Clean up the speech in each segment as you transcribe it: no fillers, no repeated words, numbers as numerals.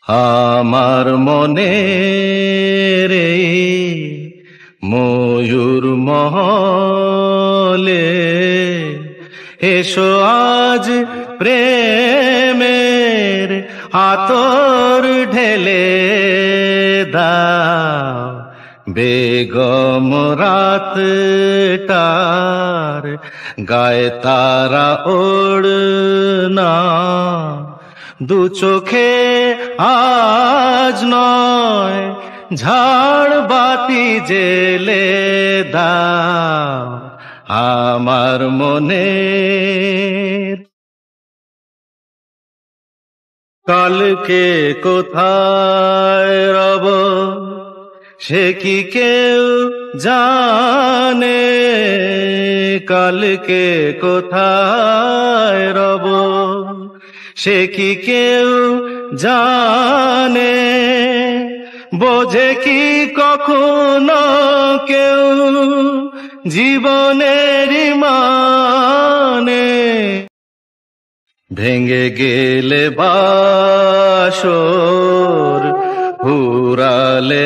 আমার মনে রে ময়ূর মহলে এসো আজ প্রেমের আতর ঢেলে দাও। বেগম রাতটার গায়ে তারা ওড়না, দু চোখে আজ নয় ঝাড় বাতি জেলে দাও। আমার মনে কালকে কোথায় রব সে কি কেউ জানে, কালকে কোথায় রব সে কি কেউ জানে, বোঝে কি কখনো কেউ জীবনের মানে। ভেঙে গেলে বাসর ফুরালে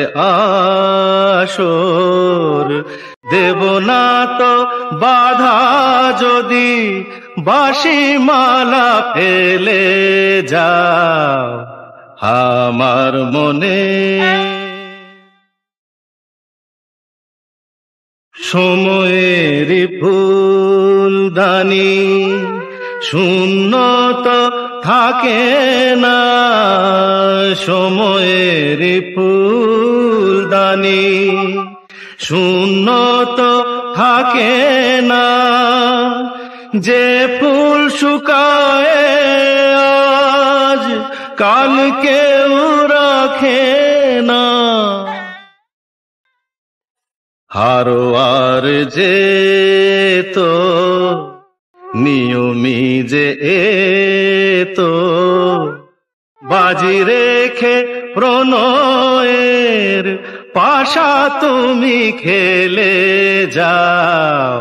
আসর, দেব না তো বাধা যদি বাঁশি মালা ফেলে যাও। আমার মনে সময়ের ফুলদানি শূন্য তো থাকে না, সময়ের ফুলদানি শূন্য তো থাকে না, যে ফুল শুকায় আজ কাল কেউ রাখে না। হারোয়ার যে তো নিয়মি যে তো বাজি রেখে প্রণয়ের পাশা তুমি খেলে যাও।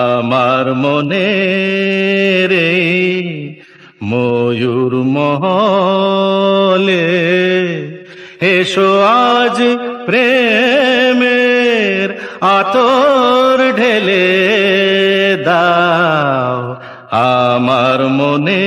আমার মনে রে ময়ূর মহলে এসো আজ প্রেমের আতর ঢেলে দাও। আমার মনে